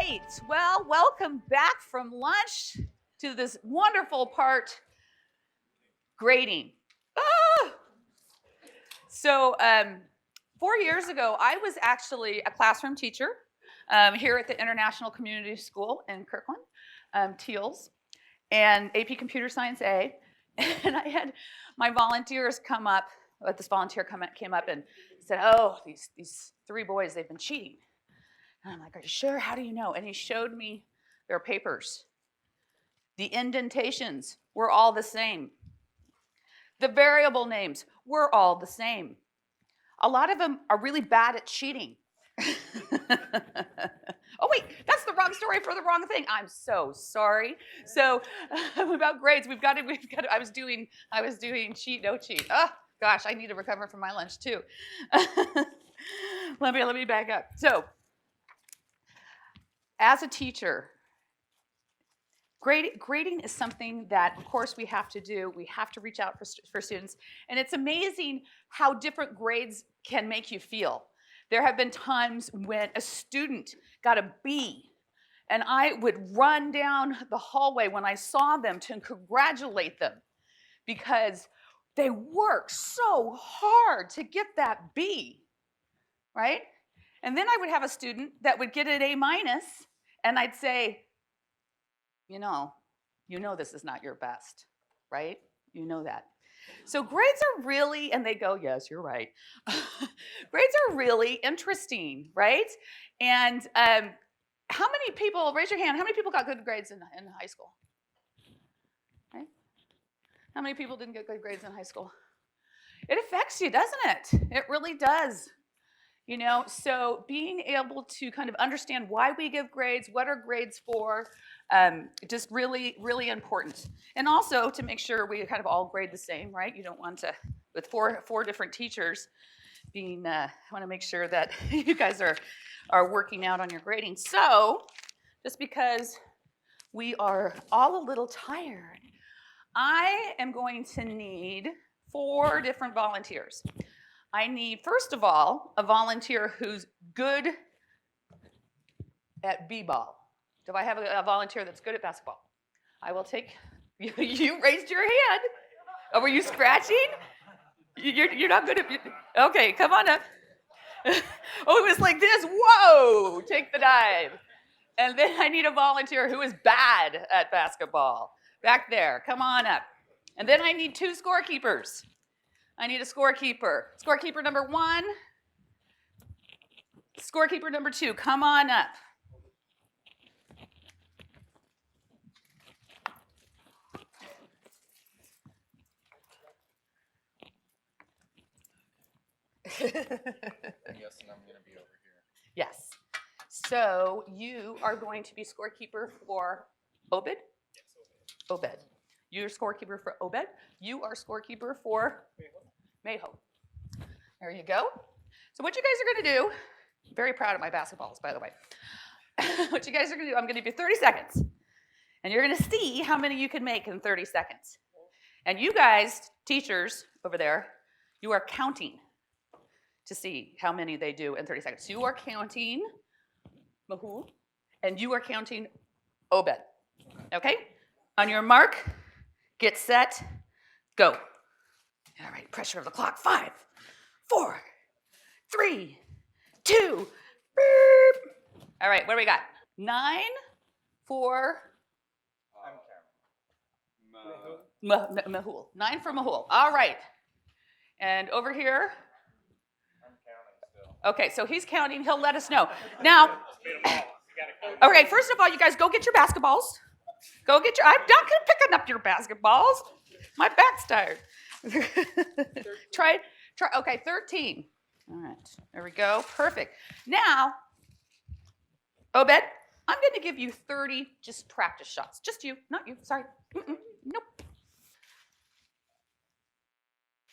right. Well, welcome back from lunch to this wonderful part, grading. Ah! So 4 years ago, I was actually a classroom teacher here at the International Community School in Kirkland, Teals, and AP Computer Science A. And I had my volunteers come up, this volunteer came up and said, oh, these three boys, they've been cheating. And I'm like, are you sure? How do you know? And he showed me their papers. The indentations were all the same. The variable names were all the same. A lot of them are really bad at cheating. Oh, wait, that's the wrong story for the wrong thing. I'm so sorry. So about grades, we've got to, I was doing cheat, no cheat. Oh, gosh, I need to recover from my lunch too. Let me back up. So as a teacher, grading is something that, of course, we have to do. We have to reach out for students. And it's amazing how different grades can make you feel. There have been times when a student got a B, and I would run down the hallway when I saw them to congratulate them because they worked so hard to get that B, right? And then I would have a student that would get an A minus, and I'd say, you know this is not your best, right? You know that. So grades are really, and they go, yes, you're right. Grades are really interesting, right? And how many people, raise your hand, how many people got good grades in high school? Right? How many people didn't get good grades in high school? It affects you, doesn't it? It really does. So being able to kind of understand why we give grades, what are grades for, just really, really important. And also to make sure we kind of all grade the same, right? You don't want to, with four different teachers, I want to make sure that you guys are working out on your grading. So just because we are all a little tired, I am going to need 4 different volunteers. I need, first of all, a volunteer who's good at b-ball. Do I have a volunteer that's good at basketball? I will take, you raised your hand. Oh, were you scratching? You're not good at, okay, come on up. Oh, it was like this, whoa, take the dive. And then I need a volunteer who is bad at basketball. Back there, come on up. And then I need 2 scorekeepers. I need a scorekeeper. Scorekeeper number 1. Scorekeeper number 2, come on up. Yes, and I'm going to be over here. Yes. So you are going to be scorekeeper for Obed? Yes, Obed. You're scorekeeper for Obed. You are scorekeeper for Mayho. There you go. So what you guys are going to do, I'm very proud of my basketballs, by the way. What you guys are going to do, I'm going to give you 30 seconds. And you're going to see how many you can make in 30 seconds. And you guys, teachers over there, you are counting to see how many they do in 30 seconds. So you are counting Mahul, and you are counting Obed. Okay? On your mark, get set, go. All right, pressure of the clock. 5, 4, 3, 2, beep. All right, what do we got? 9 for Mahul. 9 for Mahul. All right. And over here. I'm counting still. Okay, so he's counting. He'll let us know. Now, okay, first of all, you guys go get your basketballs. I'm not picking up your basketballs. My back's tired. Try, okay, 13. All right, there we go. Perfect. Now, Obed, I'm going to give you 30 just practice shots. Just you, not you. Sorry. Nope.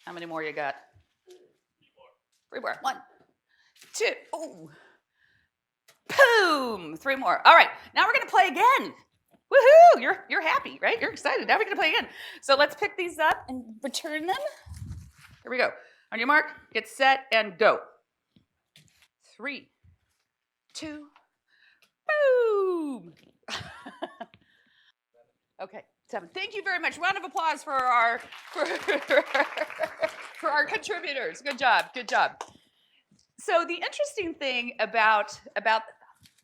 How many more you got? 3 more. 1, 2. Oh. Boom. 3 more. All right. Now we're going to play again. Woohoo! You're happy, right? You're excited. Now we're going to play again. So let's pick these up and return them. Here we go. On your mark, get set, and go. 3, 2, Boom. Okay, 7. Thank you very much. Round of applause for our for our contributors. Good job. Good job. So the interesting thing about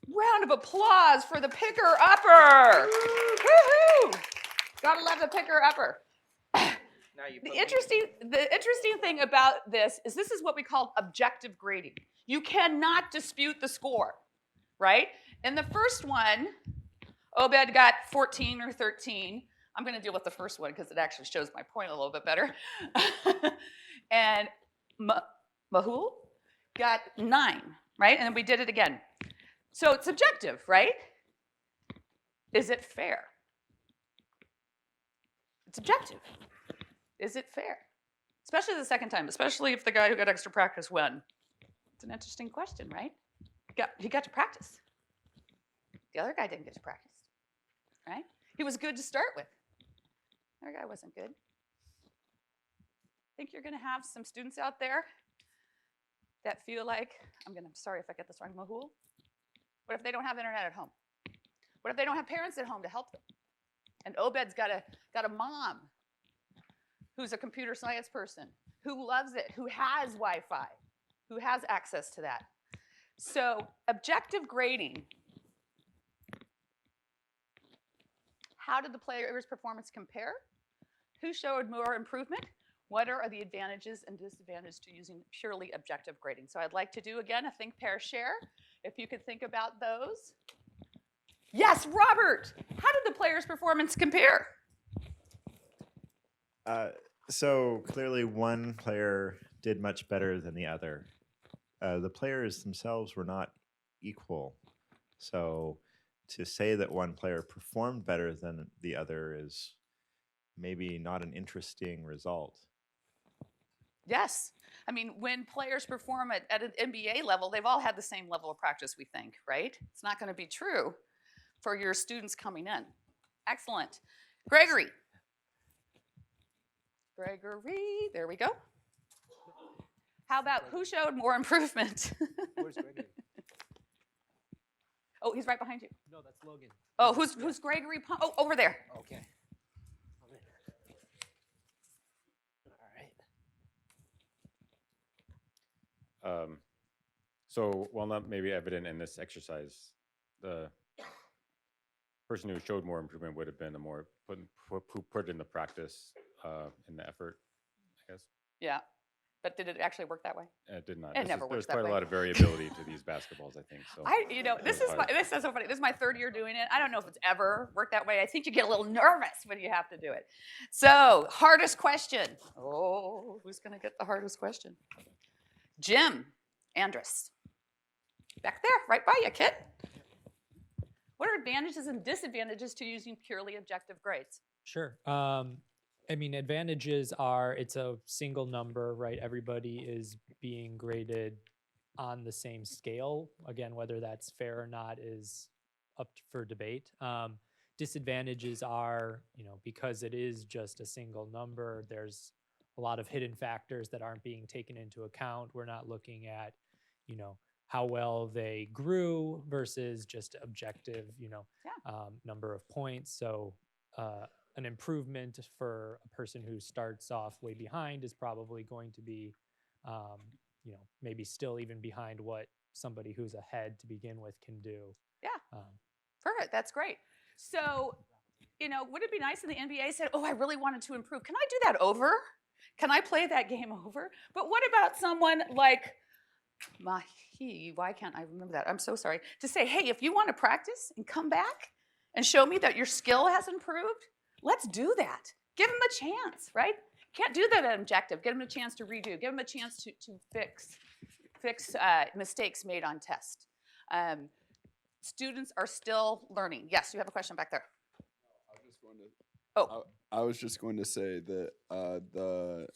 round of applause for the picker upper. Woohoo! Gotta love the picker upper. Now you The interesting thing about this is what we call objective grading. You cannot dispute the score, right? In the first one, Obed got 14 or 13. I'm going to deal with the first one because it actually shows my point a little bit better. And Mahul got 9, right? And then we did it again. So it's objective, right? Is it fair? It's objective. Is it fair? Especially the second time, especially if the guy who got extra practice won. It's an interesting question, right? He got to practice. The other guy didn't get to practice, right? He was good to start with. The other guy wasn't good. I think you're going to have some students out there that feel like, I'm sorry if I get this wrong, Mahul. What if they don't have internet at home? What if they don't have parents at home to help them? And Obed's got a mom who's a computer science person, who loves it, who has Wi-Fi, who has access to that. So objective grading. How did the player's performance compare? Who showed more improvement? What are the advantages and disadvantages to using purely objective grading? So I'd like to do, again, a think, pair, share. If you could think about those. Yes, Robert! How did the player's performance compare? So clearly one player did much better than the other. The players themselves were not equal. So to say that one player performed better than the other is maybe not an interesting result. Yes. I mean, when players perform at an NBA level, they've all had the same level of practice, we think, right? It's not going to be true for your students coming in. Excellent. Gregory, there we go. How about who showed more improvement? Where's Gregory? Oh, he's right behind you. No, that's Logan. Oh, who's Gregory? Oh, over there. Okay. All right. So while not maybe evident in this exercise, the person who showed more improvement would have been the more who put in the practice, in the effort, I guess. Yeah. But did it actually work that way? It did not. It never works There's that quite way. a lot of variability to these basketballs, I think. So This is so funny. This is my 3rd year doing it. I don't know if it's ever worked that way. I think you get a little nervous when you have to do it. So, hardest question. Oh, who's going to get the hardest question? Jim Andrus. Back there, right by you, kid. What are advantages and disadvantages to using purely objective grades? Sure. I mean, advantages are it's a single number, right? Everybody is being graded on the same scale. Again, whether that's fair or not is up for debate. Disadvantages are, because it is just a single number, there's a lot of hidden factors that aren't being taken into account. We're not looking at, how well they grew versus just objective, number of points. So, an improvement for a person who starts off way behind is probably going to be, maybe still even behind what somebody who's ahead to begin with can do. Yeah, perfect. That's great. So, would it be nice if the NBA said, oh, I really wanted to improve. Can I do that over? Can I play that game over? But what about someone like Mahi? Why can't I remember that? I'm so sorry. To say, hey, if you want to practice and come back and show me that your skill has improved, let's do that. Give them a chance, right? Can't do that at objective. Give them a chance to redo. Give them a chance to fix mistakes made on test. Students are still learning. Yes, you have a question back there. I was just going to say that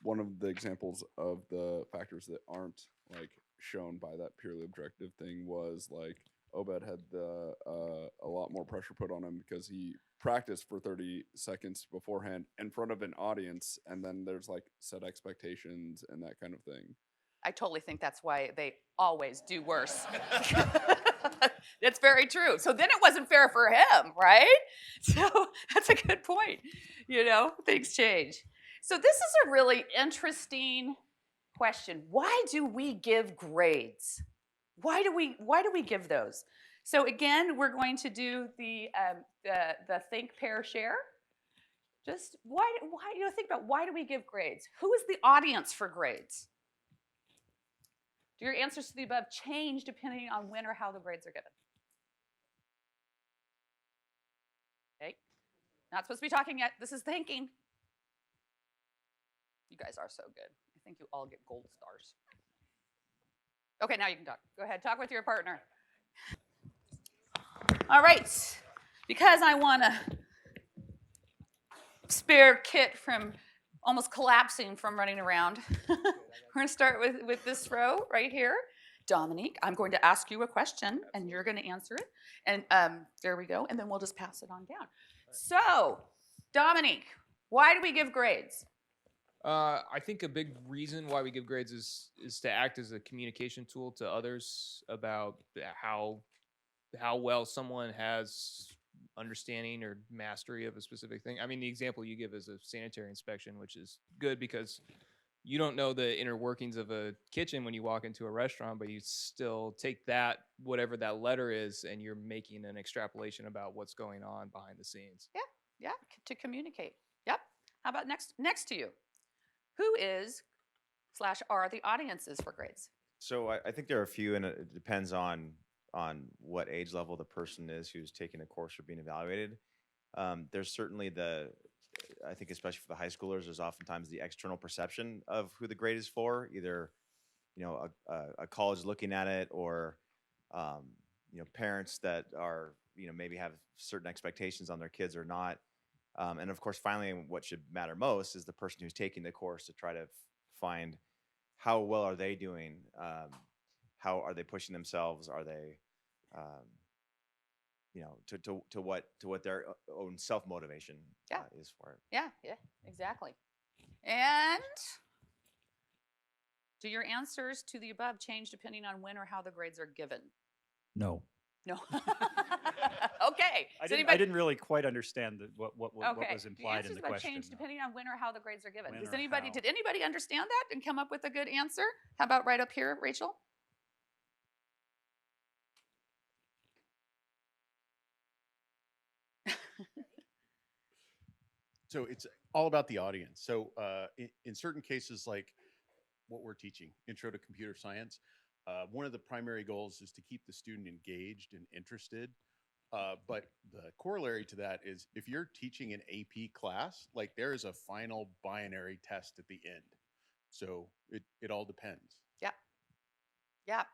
one of the examples of the factors that aren't like shown by that purely objective thing was like Obed had a lot more pressure put on him because he practiced for 30 seconds beforehand in front of an audience, and then there's like set expectations and that kind of thing. I totally think that's why they always do worse. It's very true. So then it wasn't fair for him, right? So that's a good point. Things change. So this is a really interesting question. Why do we give grades? Why do we give those? So again, we're going to do the think, pair, share. Just why think about why do we give grades? Who is the audience for grades? Do your answers to the above change depending on when or how the grades are given? Okay, not supposed to be talking yet. This is thinking. You guys are so good. I think you all get gold stars. Okay, now you can talk. Go ahead, talk with your partner. All right, because I want to spare Kit from almost collapsing from running around, we're going to start with this row right here. Dominique, I'm going to ask you a question, and you're going to answer it. And there we go, and then we'll just pass it on down. So, Dominique, why do we give grades? I think a big reason why we give grades is to act as a communication tool to others about how well someone has understanding or mastery of a specific thing. I mean, the example you give is a sanitary inspection, which is good because you don't know the inner workings of a kitchen when you walk into a restaurant, but you still take that, whatever that letter is, and you're making an extrapolation about what's going on behind the scenes. Yeah, to communicate. Yep. How about next to you? Who is / are the audiences for grades? So I think there are a few, and it depends on what age level the person is who's taking a course or being evaluated. There's certainly I think especially for the high schoolers, there's oftentimes the external perception of who the grade is for, either a college looking at it, or parents that are maybe have certain expectations on their kids or not. And of course, finally, what should matter most is the person who's taking the course to try to find how well are they doing, how are they pushing themselves, are they, to what their own self motivation is for it. Yeah, exactly. And do your answers to the above change depending on when or how the grades are given? No. No. Okay. I didn't really quite understand what was implied in the about question. change depending on when or how the grades are given. When Did or how. anybody understand that and come up with a good answer? How about right up here, Rachel? So it's all about the audience. So in certain cases, like what we're teaching, Intro to Computer Science, one of the primary goals is to keep the student engaged and interested. But the corollary to that is if you're teaching an AP class, like there is a final binary test at the end. So it all depends. Yeah.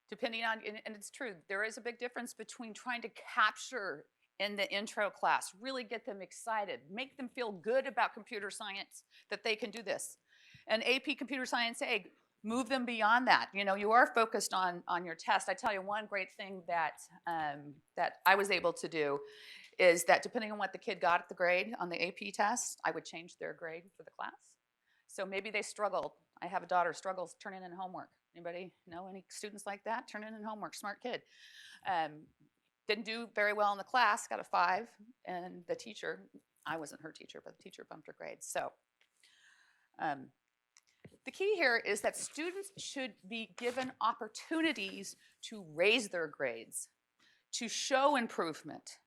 Depending on, and it's true, there is a big difference between trying to capture in the intro class, really get them excited, make them feel good about computer science, that they can do this. And AP Computer Science A, move them beyond that. You are focused on your test. I tell you one great thing that I was able to do is that depending on what the kid got at the grade on the AP test, I would change their grade for the class. So maybe they struggled. I have a daughter struggles turning in homework. Anybody know any students like that? Turning in homework, smart kid. Didn't do very well in the class, got a 5, and the teacher, I wasn't her teacher, but the teacher bumped her grades. So the key here is that students should be given opportunities to raise their grades, to show improvement,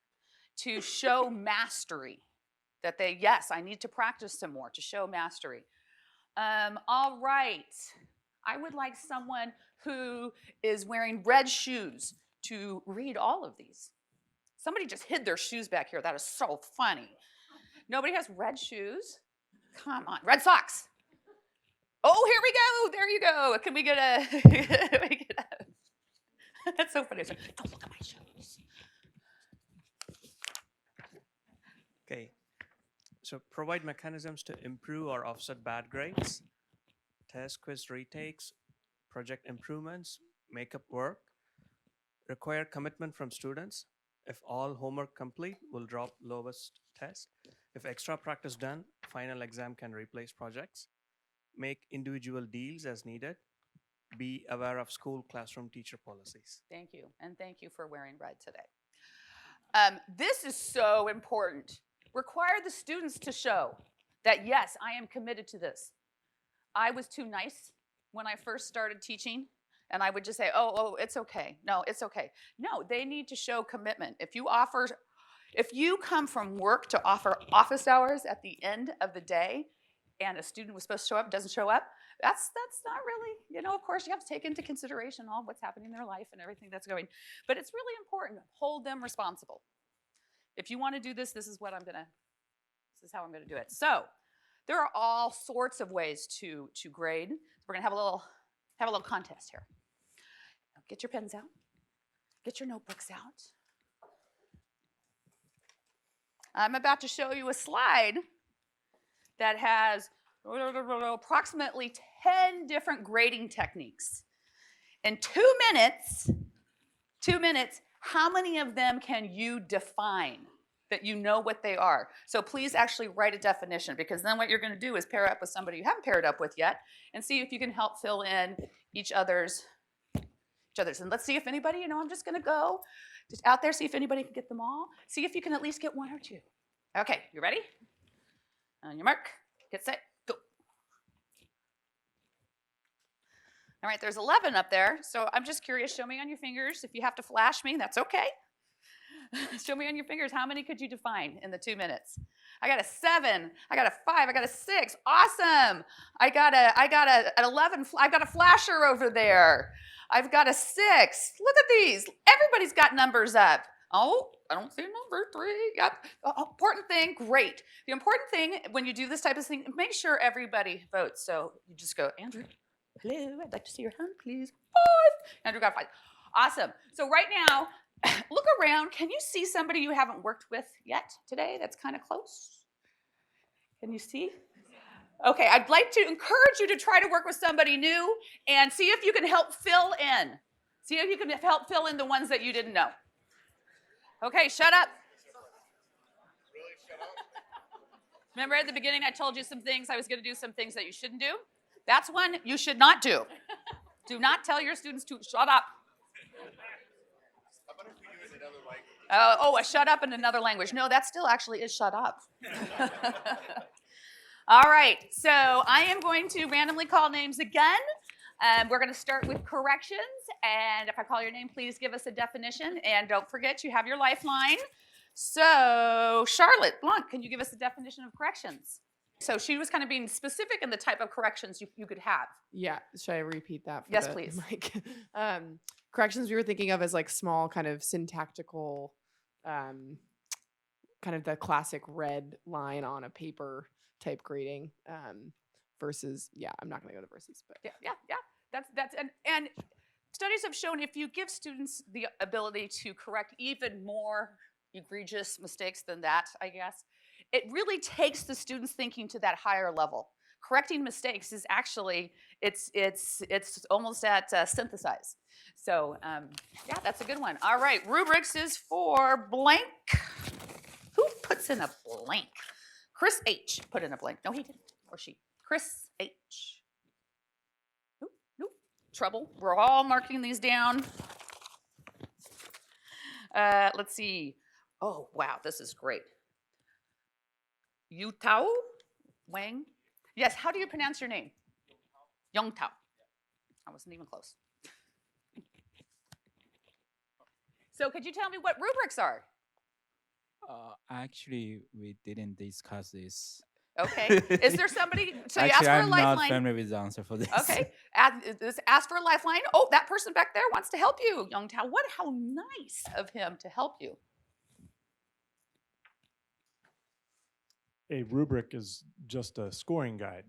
to show mastery, that yes, I need to practice some more to show mastery. All right, I would like someone who is wearing red shoes to read all of these. Somebody just hid their shoes back here. That is so funny. Nobody has red shoes? Come on. Red socks. Oh, here we go. There you go. Can we get a... That's so funny. Don't look at my shoes. Okay. So provide mechanisms to improve or offset bad grades, test quiz retakes, project improvements, make up work, require commitment from students. If all homework complete, will drop lowest test. If extra practice done, final exam can replace projects. make individual deals as needed, be aware of school classroom teacher policies. Thank you, and thank you for wearing red today. This is so important. Require the students to show that, yes, I am committed to this. I was too nice when I first started teaching, and I would just say, oh, it's okay. No, it's okay. No, they need to show commitment. If you come from work to offer office hours at the end of the day, and a student was supposed to show up, doesn't show up, that's not really, of course you have to take into consideration all what's happening in their life and everything that's going. But it's really important. Hold them responsible. If you want to do this, this is how I'm gonna do it. So there are all sorts of ways to grade. We're gonna have a little contest here. Get your pens out. Get your notebooks out. I'm about to show you a slide that has approximately 10 different grading techniques. In 2 minutes, how many of them can you define that you know what they are? So please actually write a definition, because then what you're going to do is pair up with somebody you haven't paired up with yet and see if you can help fill in each other's. And let's see if anybody, I'm just going to go just out there, see if anybody can get them all. See if you can at least get 1 or 2. Okay, you ready? On your mark, get set, go. All right, there's 11 up there, so I'm just curious, show me on your fingers. If you have to flash me, that's okay. Show me on your fingers, how many could you define in the 2 minutes? I got a 7, I got a 5, I got a 6, awesome. I got an 11, I got a flasher over there. I've got a 6, look at these. Everybody's got numbers up. Oh, I don't see number 3. Yep. Important thing, great. The important thing when you do this type of thing, make sure everybody votes. So you just go, Andrew, hello, I'd like to see your hand, please. 5. Andrew got 5. Awesome. So right now, look around. Can you see somebody you haven't worked with yet today that's kind of close? Can you see? Okay, I'd like to encourage you to try to work with somebody new and see if you can help fill in. See if you can help fill in the ones that you didn't know. Okay, shut up. Really, shut up? Remember at the beginning I told you some things, I was going to do some things that you shouldn't do? That's one you should not do. Do not tell your students to shut up. How about if we do it in another language? A shut up in another language. No, that still actually is shut up. All right, so I am going to randomly call names again. We're going to start with corrections, and if I call your name, please give us a definition, and don't forget you have your lifeline. So Charlotte Blanc, can you give us a definition of corrections? So she was kind of being specific in the type of corrections you could have. Yeah, should I repeat that? Yes, please. Mic? Corrections we were thinking of as like small kind of syntactical, kind of the classic red line on a paper type grading versus, I'm not going to go to versus, but yeah. That's and studies have shown if you give students the ability to correct even more egregious mistakes than that, I guess, it really takes the students' thinking to that higher level. Correcting mistakes is actually it's almost at synthesize. So that's a good one. All right, rubrics is for blank. Who puts in a blank? Chris H. put in a blank. No, he didn't. Or she. Chris H. Nope. Trouble. We're all marking these down. Let's see. Oh, wow, this is great. Yu Tao Wang. Yes, how do you pronounce your name? Yong Tao. I wasn't even close. So could you tell me what rubrics are? Actually, we didn't discuss this. Okay. Is there somebody? So you Actually, ask for a I'm lifeline. not familiar with the answer for this. Okay. Ask for a lifeline. Oh, that person back there wants to help you, Young Tao. How nice of him to help you. A rubric is just a scoring guide,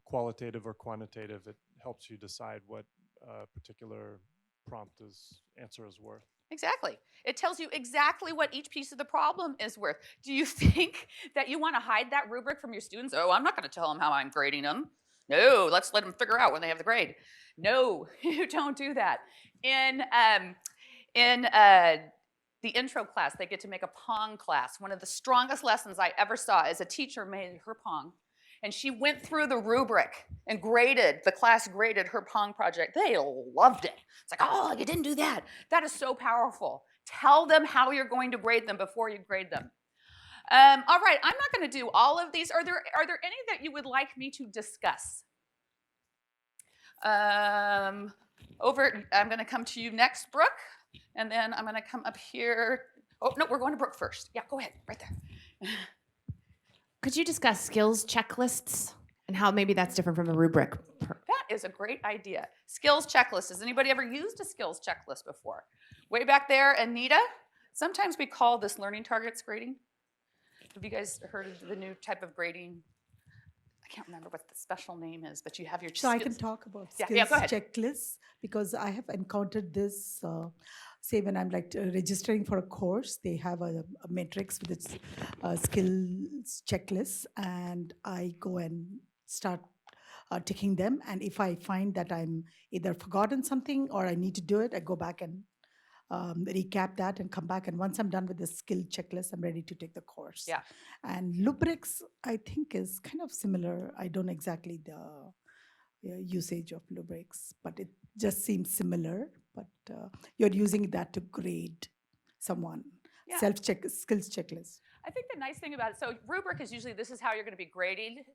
qualitative or quantitative. It helps you decide what a particular answer is worth. Exactly. It tells you exactly what each piece of the problem is worth. Do you think that you want to hide that rubric from your students? Oh, I'm not going to tell them how I'm grading them. No, let's let them figure out when they have the grade. No, you don't do that. In the intro class, they get to make a Pong class. One of the strongest lessons I ever saw is a teacher made her Pong. and she went through the rubric and the class graded her Pong project. They loved it. It's like, oh, you didn't do that. That is so powerful. Tell them how you're going to grade them before you grade them. All right, I'm not going to do all of these. Are there any that you would like me to discuss? I'm going to come to you next, Brooke, and then I'm going to come up here. Oh, no, we're going to Brooke first. Yeah, go ahead, right there. Could you discuss skills checklists and how maybe that's different from a rubric? That is a great idea. Skills checklist. Has anybody ever used a skills checklist before? Way back there, Anita. Sometimes we call this learning targets grading. Have you guys heard of the new type of grading? I can't remember what the special name is, but you have your So I can talk about skills go ahead. checklists because I have encountered this, say when I'm like registering for a course, they have a matrix with its skills checklists, and I go and start ticking them. And if I find that I'm either forgotten something or I need to do it, I go back and recap that and come back. And once I'm done with the skill checklist, I'm ready to take the course. Yeah. And rubrics, I think, is kind of similar. I don't exactly the usage of rubrics, but it just seems similar. But you're using that to grade someone. Yeah. Self-check skills checklist. I think the nice thing about it, so rubric is usually this is how you're going to be graded.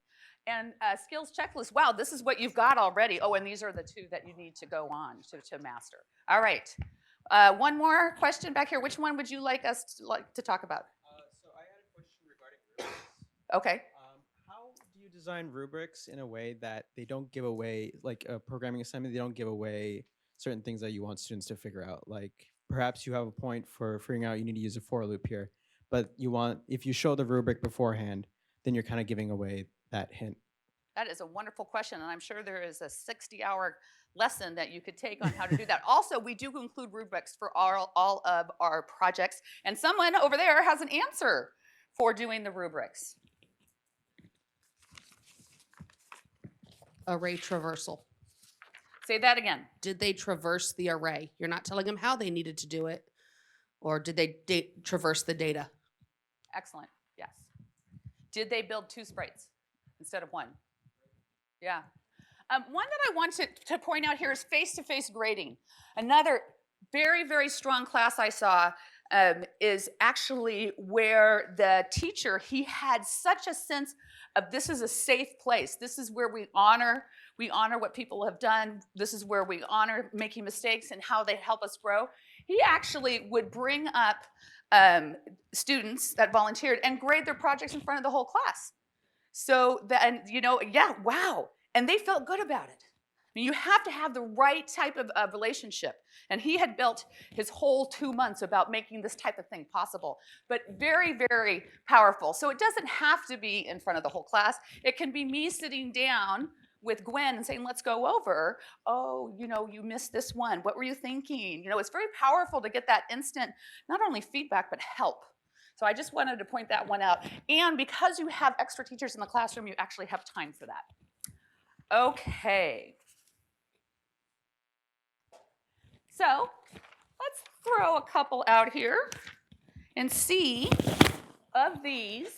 And skills checklist, wow, this is what you've got already. Oh, and these are the two that you need to go on to master. All right. One more question back here. Which one would you like us to talk about? So I had a question regarding rubrics. Okay. How do you design rubrics in a way that they don't give away, like a programming assignment, they don't give away certain things that you want students to figure out? Like perhaps you have a point for figuring out you need to use a for loop here, but if you show the rubric beforehand, then you're kind of giving away that hint. That is a wonderful question, and I'm sure there is a 60-hour lesson that you could take on how to do that. Also, we do include rubrics for all of our projects, and someone over there has an answer for doing the rubrics. Array traversal. Say that again. Did they traverse the array? You're not telling them how they needed to do it, or did they traverse the data? Excellent, yes. Did they build 2 sprites instead of 1? Yeah. One that I want to point out here is face-to-face grading. Another very, very strong class I saw is actually where the teacher, he had such a sense of this is a safe place. This is where we honor what people have done. This is where we honor making mistakes and how they help us grow. He actually would bring up students that volunteered and grade their projects in front of the whole class. So that, yeah, wow. And they felt good about it. I mean, you have to have the right type of relationship. And he had built his whole 2 months about making this type of thing possible. But very, very powerful. So it doesn't have to be in front of the whole class. It can be me sitting down with Gwen and saying, let's go over, oh, you missed this one. What were you thinking? It's very powerful to get that instant, not only feedback, but help. So I just wanted to point that one out. And because you have extra teachers in the classroom, you actually have time for that. Okay. So let's throw a couple out here and see of these,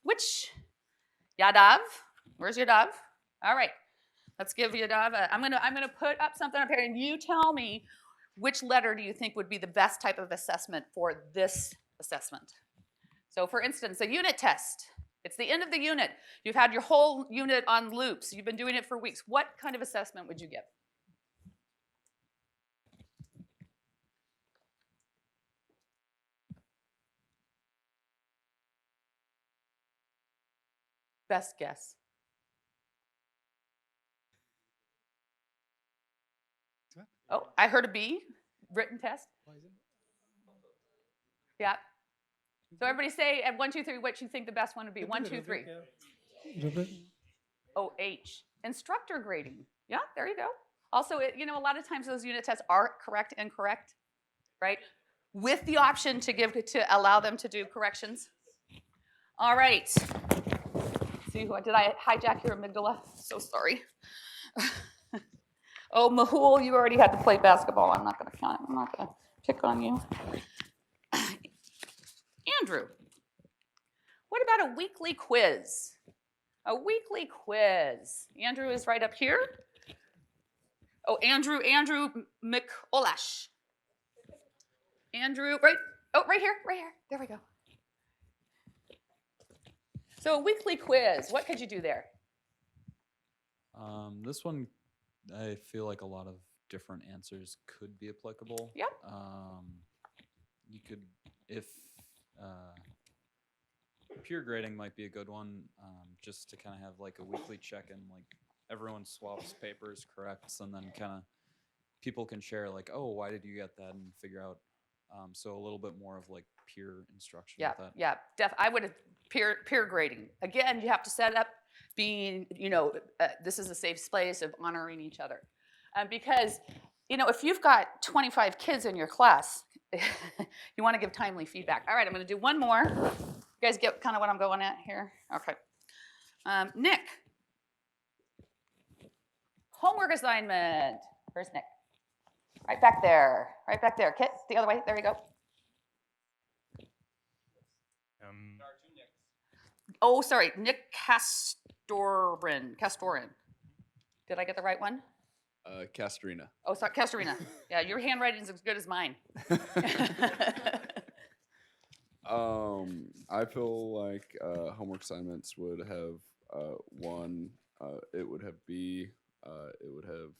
which, Yadav, where's Yadav? All right, let's give Yadav I'm gonna put up something up here and you tell me which letter do you think would be the best type of assessment for this assessment. So for instance, a unit test. It's the end of the unit. You've had your whole unit on loops. You've been doing it for weeks. What kind of assessment would you give? Best guess. Oh, I heard a B, written test. Yeah. So everybody say at 1, 2, 3 what you think the best one would be. 1, 2, 3. Oh, H. Instructor grading. Yeah, there you go. Also, a lot of times those unit tests are correct, incorrect, right? With the option to allow them to do corrections. All right. See, did I hijack your amygdala? So sorry. Oh, Mahul, you already had to play basketball. I'm not going to pick on you. Andrew, what about a weekly quiz? A weekly quiz. Andrew is right up here. Oh, Andrew McOlash. Andrew, right here. There we go. So a weekly quiz, what could you do there? This one, I feel like a lot of different answers could be applicable. Yep. You could, if peer grading might be a good one, just to kind of have like a weekly check-in, like everyone swaps papers, corrects, and then kind of people can share like, oh, why did you get that, and figure out. So a little bit more of like peer instruction. Yeah, with that. yeah. I would have peer grading. Again, you have to set up being, this is a safe space of honoring each other, because, if you've got 25 kids in your class, you want to give timely feedback. All right, I'm going to do one more. You guys get kind of what I'm going at here? Okay. Nick. Homework assignment. Where's Nick? Right back there. Kit, the other way. There you go. Oh, sorry. Nick Castorin. Did I get the right one? Castrina. Oh, sorry, Castorina. Yeah, your handwriting is as good as mine. I feel like homework assignments would have one. It would have B. It would have.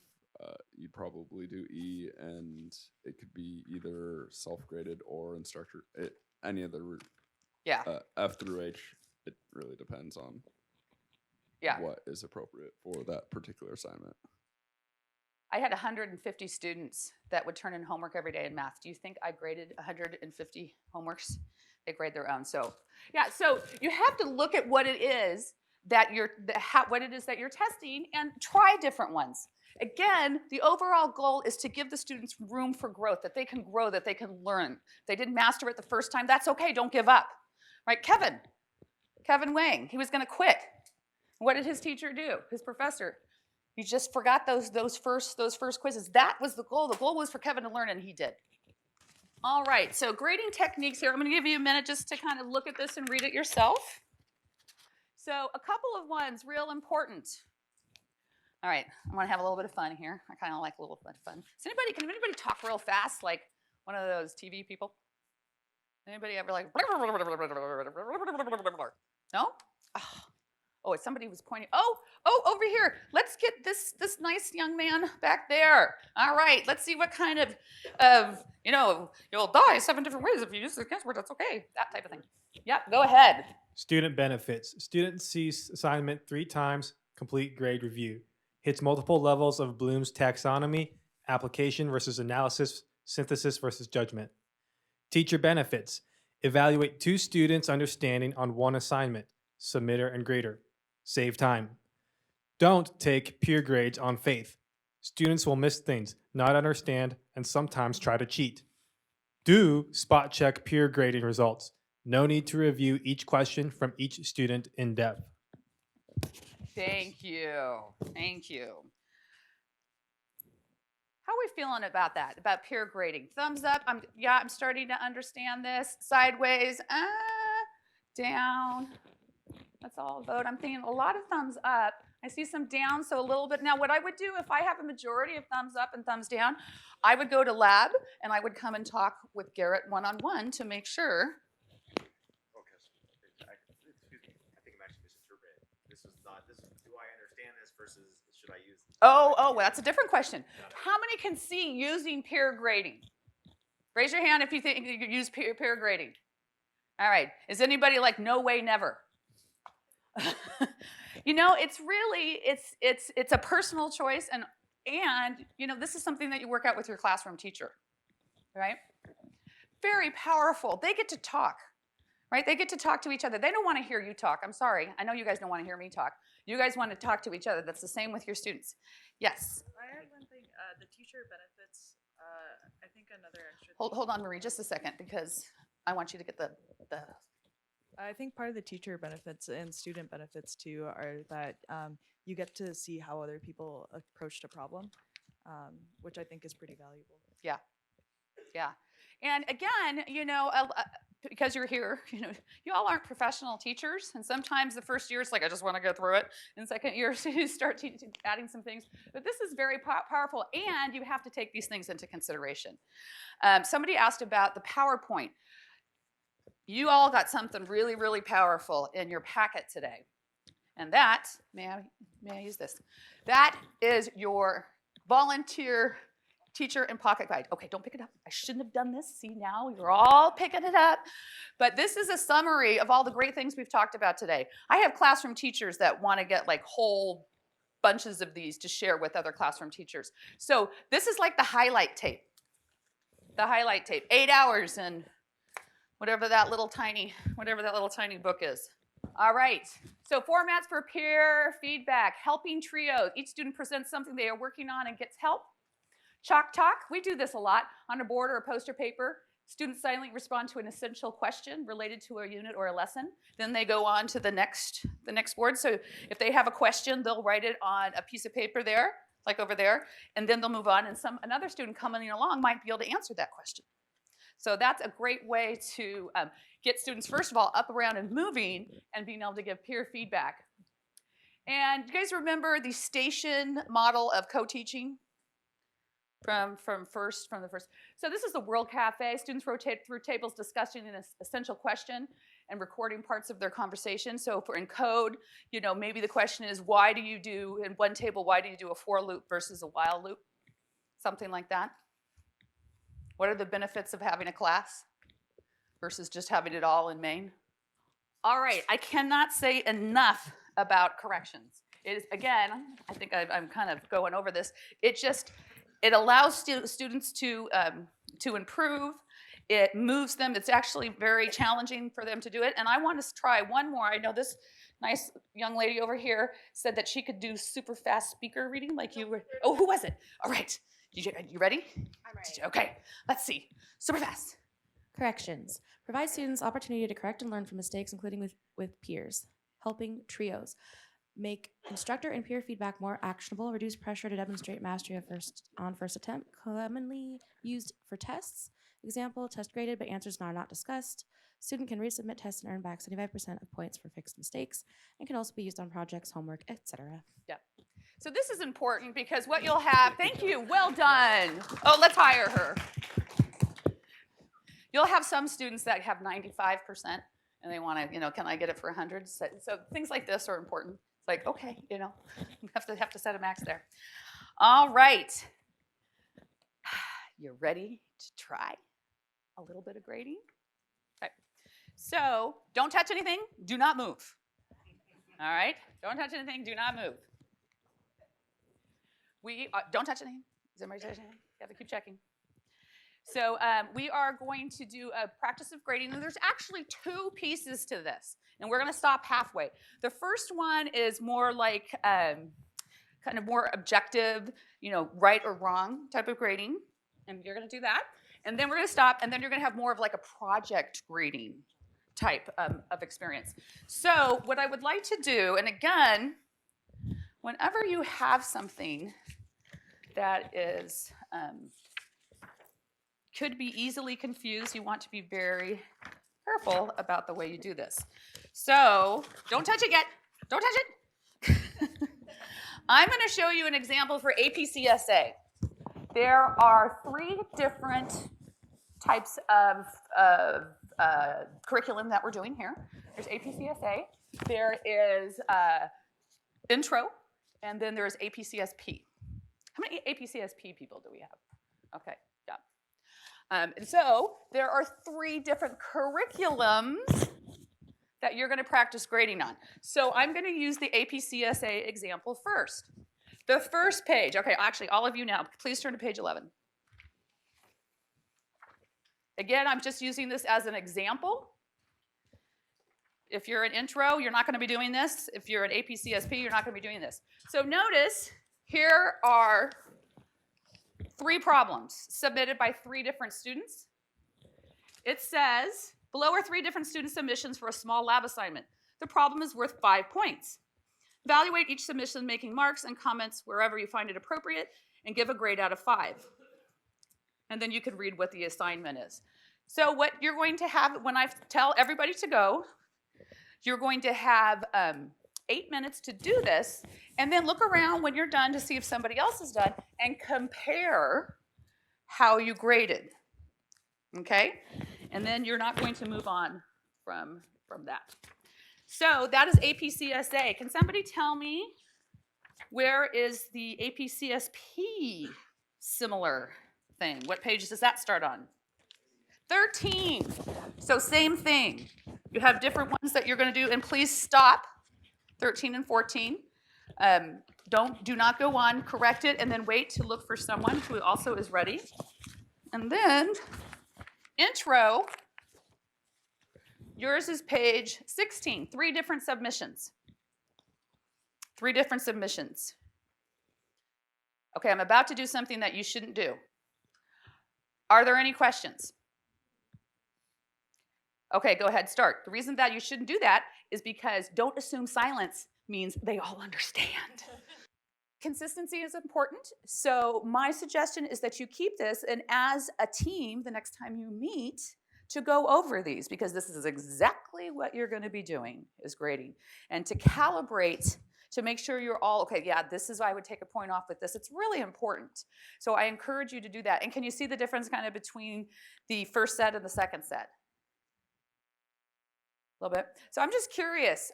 You'd probably do E, and it could be either self-graded or instructor. Any of the F through H. It really depends on what is appropriate for that particular assignment. I had 150 students that would turn in homework every day in math. Do you think I graded 150 homeworks? They grade their own. So so you have to look at what it is that you're testing and try different ones. Again, the overall goal is to give the students room for growth, that they can grow, that they can learn. If they didn't master it the first time, that's okay, don't give up. Right, Kevin Wang, he was gonna quit. What did his teacher do, his professor? He just forgot those first quizzes. That was the goal. The goal was for Kevin to learn, and he did. All right, so grading techniques here. I'm gonna give you a minute just to kind of look at this and read it yourself. So a couple of ones, real important. All right, I'm gonna have a little bit of fun here. I kind of like a little bit of fun. Can anybody talk real fast, like one of those TV people? Anybody ever like? No? Oh, somebody was pointing. Oh, over here. Let's get this nice young man back there. All right, let's see what kind of you'll die 7 different ways if you use the guessword. That's okay. That type of thing. Yeah, go ahead. Student benefits. Student sees assignment 3 times, complete grade review. Hits multiple levels of Bloom's taxonomy, application versus analysis, synthesis versus judgment. Teacher benefits. Evaluate 2 students' understanding on 1 assignment, submitter and grader. Save time. Don't take peer grades on faith. Students will miss things, not understand, and sometimes try to cheat. Do spot check peer grading results. No need to review each question from each student in depth. Thank you. How are we feeling about that, about peer grading? Thumbs up, I'm starting to understand this. Sideways, down. Let's all vote. I'm thinking a lot of thumbs up. I see some down, so a little bit. Now, what I would do if I have a majority of thumbs up and thumbs down, I would go to lab and I would come and talk with Garrett one-on-one to make sure. I think I'm actually misinterpreting. Do I understand this versus should I use this? Oh, well, that's a different question. How many can see using peer grading? Raise your hand if you think you use peer grading. All right. Is anybody like, no way, never? It's really, it's a personal choice, and this is something that you work out with your classroom teacher, right? Very powerful. They get to talk, right? They get to talk to each other. They don't want to hear you talk. I'm sorry. I know you guys don't want to hear me talk. You guys want to talk to each other. That's the same with your students. Yes? I had one thing. The teacher benefits, I think another extra Hold on, Marie, just a second, because I want you to get the I think part of the teacher benefits and student benefits too are that you get to see how other people approached a problem, which I think is pretty valuable. Yeah. And again, because you're here, you all aren't professional teachers, and sometimes the first year it's like, I just want to go through it. And second year, so you start adding some things. But this is very powerful, and you have to take these things into consideration. Somebody asked about the PowerPoint. You all got something really, really powerful in your packet today. And that, may I use this? That is your volunteer teacher and pocket guide. Okay, don't pick it up. I shouldn't have done this. See, now you're all picking it up. But this is a summary of all the great things we've talked about today. I have classroom teachers that want to get like whole bunches of these to share with other classroom teachers. So this is like the highlight tape. The highlight tape. 8 hours and whatever that little tiny book is. All right, so formats for peer feedback, helping trios. Each student presents something they are working on and gets help. Chalk talk, we do this a lot on a board or a poster paper. Students silently respond to an essential question related to a unit or a lesson. Then they go on to the next board. So if they have a question, they'll write it on a piece of paper there, like over there, and then they'll move on, and another student coming along might be able to answer that question. So that's a great way to get students, first of all, up, around, and moving, and being able to give peer feedback. And you guys remember the station model of co-teaching from the first? So this is the World Cafe. Students rotate through tables discussing an essential question and recording parts of their conversation. So for in code, maybe the question is, why do you do, in one table, why do you do a for loop versus a while loop? Something like that. What are the benefits of having a class versus just having it all in main? All right, I cannot say enough about corrections. It is, again, I think I'm kind of going over this. It allows students to improve. It moves them. It's actually very challenging for them to do it. And I want to try one more. I know this nice young lady over here said that she could do super fast speaker reading like you were. Oh, who was it? All right. You ready? I'm ready. Okay, let's see. Super fast. Corrections. Provide students opportunity to correct and learn from mistakes, including with peers. Helping trios. Make instructor and peer feedback more actionable. Reduce pressure to demonstrate mastery on first attempt. Commonly used for tests. Example, test graded but answers are not discussed. Student can resubmit tests and earn back 75% of points for fixed mistakes, and can also be used on projects, homework, etc. Yep. So this is important because what you'll have, thank you, well done. Oh, let's hire her. You'll have some students that have 95% and they want to, can I get it for 100? So things like this are important. It's like, okay, you have to set a max there. All right. You ready to try a little bit of grading? Okay. So don't touch anything, do not move. All right? Don't touch anything, do not move. Don't touch anything. Is everybody touching anything? You have to keep checking. So we are going to do a practice of grading, and there's actually 2 pieces to this, and we're going to stop halfway. The first one is more like kind of more objective, right or wrong type of grading, and you're going to do that. And then we're going to stop, and then you're going to have more of like a project grading type of experience. So what I would like to do, and again, whenever you have something that is could be easily confused, you want to be very careful about the way you do this. So don't touch it yet. Don't touch it. I'm going to show you an example for APCSA. There are 3 different types of curriculum that we're doing here. There's APCSA, there is intro, and then there's APCSP. How many APCSP people do we have? Okay, yeah. And so there are 3 different curriculums that you're going to practice grading on. So I'm going to use the APCSA example first. The first page, okay, actually all of you now, please turn to page 11. Again, I'm just using this as an example. If you're an intro, you're not going to be doing this. If you're an APCSP, you're not going to be doing this. So notice here are 3 problems submitted by 3 different students. It says, below are 3 different student submissions for a small lab assignment. The problem is worth 5 points. Evaluate each submission, making marks and comments wherever you find it appropriate, and give a grade out of 5. And then you can read what the assignment is. So what you're going to have, when I tell everybody to go, you're going to have 8 minutes to do this, and then look around when you're done to see if somebody else is done, and compare how you graded, okay? And then you're not going to move on from that. So that is APCSA. Can somebody tell me where is the APCSP similar thing? What page does that start on? 13. So same thing. You have different ones that you're going to do, and please stop 13 and 14. Do not go on, correct it, and then wait to look for someone who also is ready. And then intro, yours is page 16, 3 different submissions. 3 different submissions. Okay, I'm about to do something that you shouldn't do. Are there any questions? Okay, go ahead, start. The reason that you shouldn't do that is because don't assume silence means they all understand. Consistency is important, so my suggestion is that you keep this, and as a team, the next time you meet, to go over these, because this is exactly what you're going to be doing, is grading. And to calibrate, to make sure you're all, okay, yeah, this is why I would take a point off with this. It's really important. So I encourage you to do that. And can you see the difference kind of between the first set and the second set? A little bit. So I'm just curious,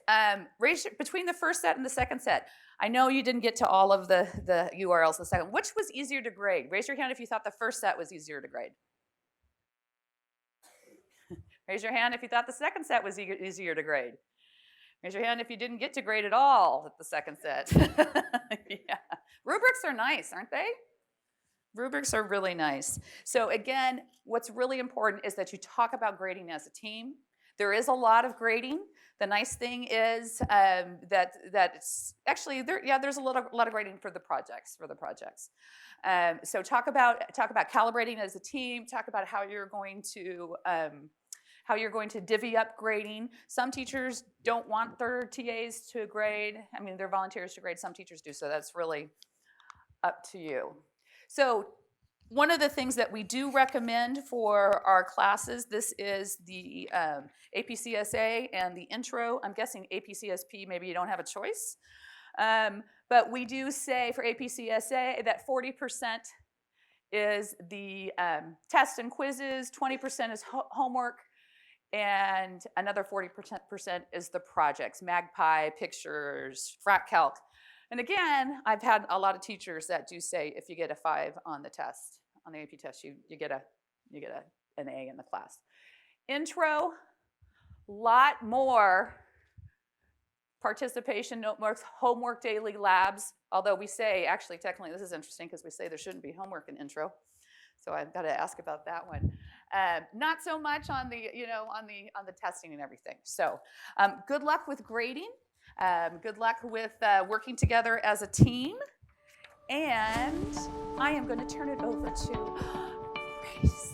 between the first set and the second set, I know you didn't get to all of the URLs in the second. Which was easier to grade? Raise your hand if you thought the first set was easier to grade. Raise your hand if you thought the second set was easier to grade. Raise your hand if you didn't get to grade at all at the second set. Yeah. Rubrics are nice, aren't they? Rubrics are really nice. So again, what's really important is that you talk about grading as a team. There is a lot of grading. The nice thing is that it's actually there's a lot of grading for the projects. So talk about calibrating as a team. Talk about how you're going to divvy up grading. Some teachers don't want their TAs to grade. I mean, their volunteers to grade. Some teachers do, so that's really up to you. So one of the things that we do recommend for our classes, this is the APCSA and the intro. I'm guessing APCSP, maybe you don't have a choice. But we do say for APCSA that 40% is the tests and quizzes, 20% is homework, and another 40% is the projects, Magpie, pictures, frat calc. And again, I've had a lot of teachers that do say if you get a 5 on the test, on the AP test, you get an A in the class. Intro, lot more participation, notebooks, homework, daily labs. Although we say, actually, technically, this is interesting because we say there shouldn't be homework in intro. So I've got to ask about that one. Not so much on the on the testing and everything. So good luck with grading. Good luck with working together as a team. And I am going to turn it over to Grace.